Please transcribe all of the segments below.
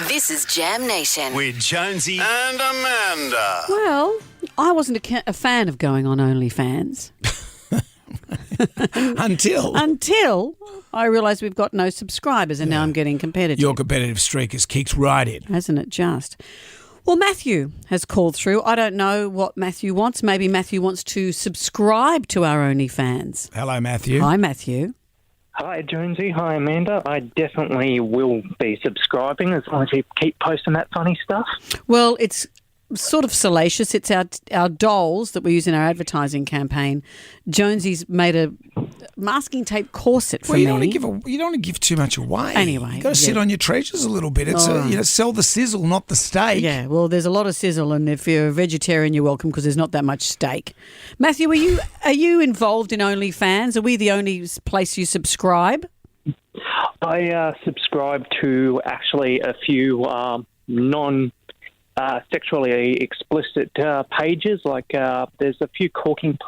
This is Jam Nation. With Jonesy and Amanda. Well, I wasn't a fan of going on OnlyFans. Until I realised we've got no subscribers and now I'm getting competitive. Your competitive streak has kicked right in. Hasn't it just? Well, Matthew has called through. I don't know what Matthew wants. Maybe Matthew wants to subscribe to our OnlyFans. Hello, Matthew. Hi, Matthew. Hi, Jonesy. Hi, Amanda. I definitely will be subscribing as long as you keep posting that funny stuff. Well, it's sort of salacious. It's our dolls that we use in our advertising campaign. Jonesy's made a masking tape corset for Well, you me. don't want to give too much away. Anyway, you got to sit on your treasures a little bit. It's sell the sizzle, not the steak. Yeah, well, there's a lot of sizzle, and if you're a vegetarian, you're welcome because there's not that much steak. Matthew, are you involved in OnlyFans? Are we the only place you subscribe? I subscribe to actually a few sexually explicit pages. Like there's a few cooking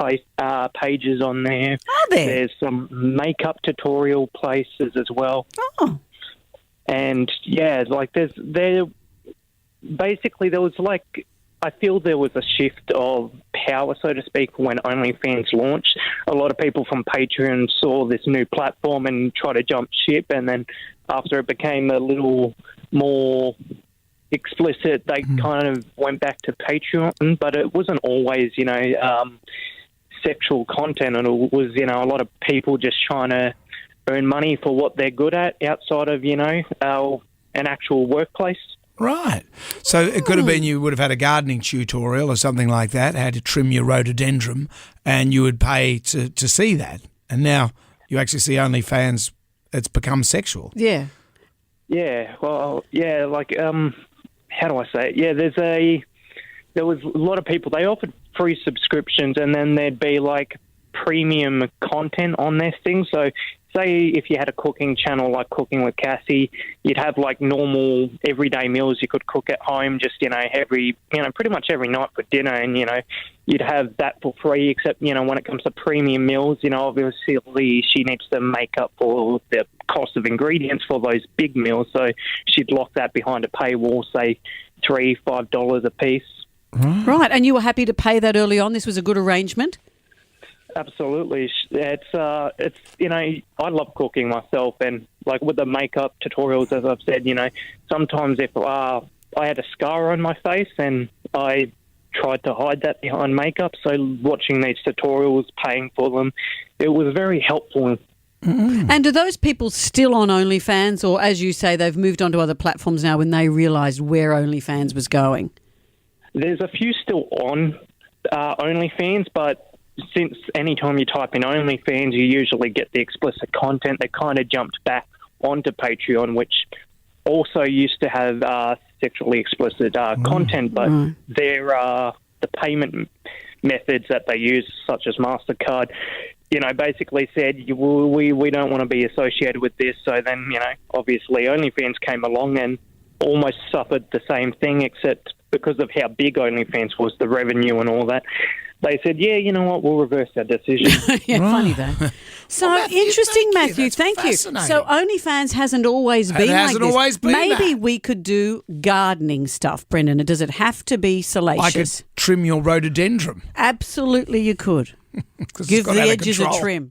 pages on there. Are there? There's some makeup tutorial places as well. Oh. And yeah, like there was like, I feel there was a shift of power, so to speak, when OnlyFans launched. A lot of people from Patreon saw this new platform and tried to jump ship, and then after it became a little more explicit, they kind of went back to Patreon, but it wasn't always, sexual content, and it was, a lot of people just trying to earn money for what they're good at outside of, an actual workplace. Right. So it could have been you would have had a gardening tutorial or something like that, how to trim your rhododendron, and you would pay to see that. And now you actually see OnlyFans, it's become sexual. Yeah. Yeah, well, yeah, like, how do I say it? Yeah, there was a lot of people, they offered free subscriptions, and then there'd be like premium content on this thing. So say if you had a cooking channel like Cooking with Cassie, you'd have like normal everyday meals you could cook at home, just, pretty much every night for dinner, and, you'd have that for free, except, when it comes to premium meals, obviously she needs to make up for the cost of ingredients for those big meals, so she'd lock that behind a paywall, say $3-5 a piece. Right, and you were happy to pay that early on? This was a good arrangement? Absolutely. It's I love cooking myself, and like with the makeup tutorials, as I've said, sometimes if I had a scar on my face and I tried to hide that behind makeup, so watching these tutorials, paying for them, it was very helpful. Mm-hmm. And are those people still on OnlyFans, or as you say, they've moved on to other platforms now when they realised where OnlyFans was going? There's a few still on OnlyFans, but since any time you type in OnlyFans, you usually get the explicit content. They kind of jumped back onto Patreon, which also used to have sexually explicit content, but the payment methods that they use, such as MasterCard, basically said, we don't want to be associated with this. So then, obviously OnlyFans came along and almost suffered the same thing, except because of how big OnlyFans was, the revenue and all that. They said, yeah, you know what, we'll reverse our decision. Yeah, funny that. So well, interesting, Matthew. Thank you. So OnlyFans hasn't always been like this. Always been Maybe that. We could do gardening stuff, Brendan. Does it have to be salacious? I could trim your rhododendron. Absolutely you could. Give the edges a trim.